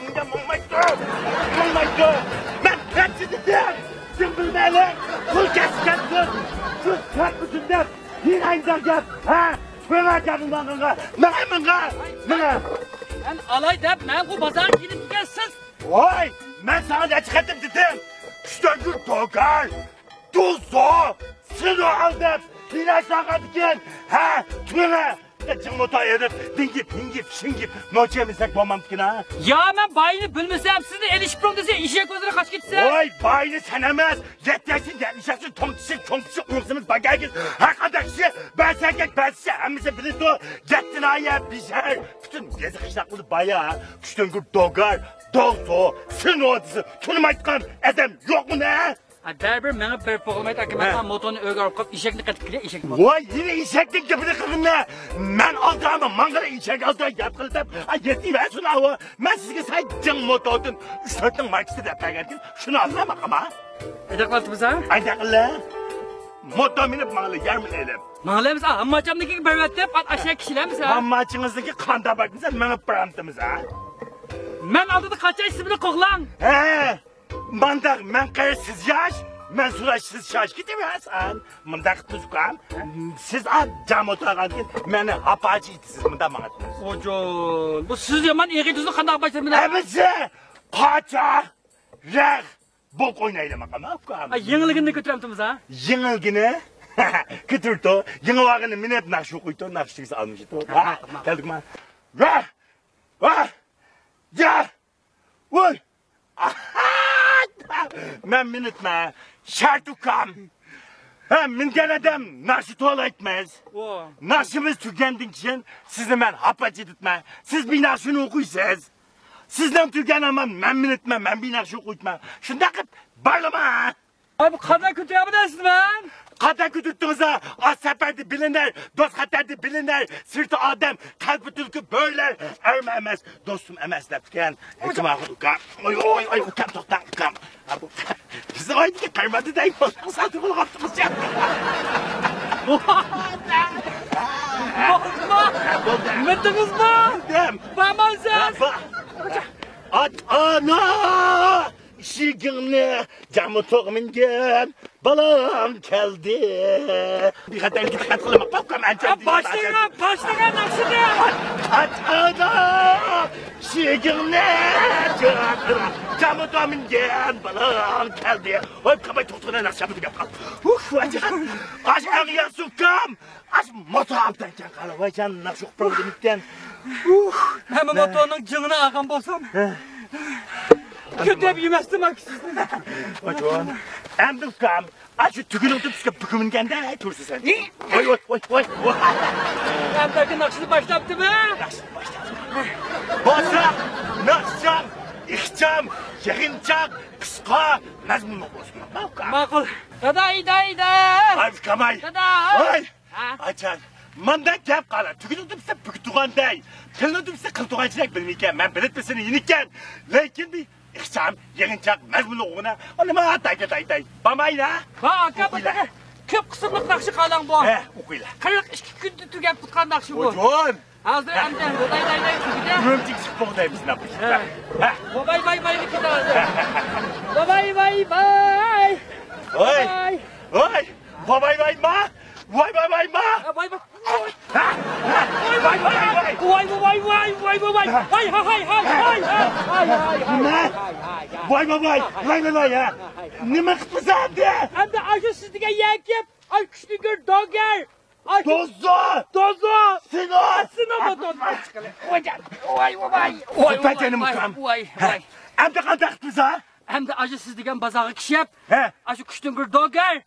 Bunga mongmaydi. Men hepsi dedim. Sen bilmeli. Pul kesketsiz. Şu çarpısından bir ayda gel. Ha? Böyle canımdan Mına. Ben alay dep, ben bu pazar gidip gelsiz. Oy, ben sana ne çıkarttım dedim. İşte bir dokar. Tuzo. Sını aldım. Bir ayda gel. Ha? Tüne. Geçin motor edip, dingip, şingip. Noçemizsek bomam ki ha? Ya ben bayını bilmesem sizni eliş promdesi işe gözüne kaç gitse. Oy bayını sen emez. Yetlersin, tomçisi, uyusunuz bagayız. Arkadaşı, ben size, emmisi bilirdi o. Gittin aya, bizer. Bütün gezi kışlaklı bayağı. Küçtün gür dogar, dolso, sını odisi. Tunmaytkan adam yok mu ne? Berber bana bir poğmayt akımaktan motorunu öğrenip kap işekli katıklıya işekli motor. Vay yine işeklik gibi kızım ne? Ben aldığımı mangala işek aldığı yapıldım. Yetti ben şunu avı. Ben size saydım motorun. 3-4'ün markası da geldim. Şunu alsana bakalım ha. Edaklatımız ha? Aydakla. Motor minip mağalı yarım elim. Mağalayımız ha. Ammacamdaki bervette pat aşağı kişilerimiz ha. Ammacınızdaki kanda bakmışsa menip brantımız ha. Ben aldığı kaça ismini koklan. He. Mandak men kayırsız yaş. Men suraşsız şaş gidemezsin. Mandak tuzkan. Siz cam oturağın ki beni apacı itisiz mında mağıtınız. Ocan. Bu siz yaman iyi düzünü kandak başlamına. Hepsi paça, reh, bok oynayalım bakalım. Yeniligini götüremtimiz ha. Yenilgini götürdü. Yeni vakını minip nakşı koydu, nakşıysa almıştı. Geldik mi? Reh, ya, vur. Ben minitme, şartukam. Min geleden nakşı tuğla etmez. Nakşımız tükendik için sizi ben hapacı tutma. Siz bir nakşını okuysanız. Sizden tükenemem, ben minitme, ben bir nakşı okuyutma. Şunda kıt, barlama ha. Ay bu kadar kötü yapamazsın ben. Kadar kütüttüğünüzde az seferde bilinir, dost haterde bilinir, sırtı adem, kalbi tülkü böyler, ermemez, dostum emezler tüken. Hekim ağır ukam, oy, ukam toktan ukam. Size oydu ki kaymadı değil, satı bulup attınız ya. Mıttınız mı? Dem. Bağmazsınız. Ana! Şiginle camı toğmingen balam geldi. Bir kadar gidip kılmak bakam ancak. Başlayan aksine. Ana! Şiginle camı toğmingen balam geldi. Oy kabay tuttuğuna akşamı gibi yapalım. Acık. Aç ağıya sukam. Aç motoğumdan çakalı. Vay canına çok problemikten. Hemen motorunun cığına ağam bolsam. Kötü hep yemezdim aksizdim. Hocam, emdim kam. Açı tükünü tutup sıkıp bükümün kendi tursu sen. Oy. Emdaki nakşını başlattı mı? Nakşını başlattı. Basa, nakşam, ihcam, yığınçak, kıska, mezmunlu olsun. Makul. Dada. Ay kamay. Dada. Oy. Açan. Manda gap kala. Tükünü tutup sıkıp bükütüğün değil. Kılını tutup sıkıp kıltüğün çilek bilmeyken. Ben belirtmesini yenikken. Lakin bir İhsan, yığınçak, mezmunlu oğuna. Onu bana tay. Bamayla. Akabı köp kısımlık nakşı kalan bu. Okuyla. 42 günde tügep tutkan nakşı bu. Hocam. Hazır amcan, day. Römcik sıkmak da hepsini yapmış. Vay bir kita hazır. Vay. Oy. Vay ma. Vay ma. Vay. Vay ya. Ne kıpızandı? Hem de acısızlığa yekip, ay küçlü gör doger. Dozo. Sino motor. Vay. Köpeğini mukam. Hem de kandak kıpıza. Hem de acısızlığa bazağı kişiyip, He. ay küçlü gör doger.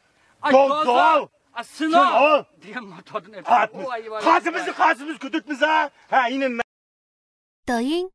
Dozo. Sino. Diye motorun hep. Kazımızı kütürtmüz ha. Ha yine. 抖音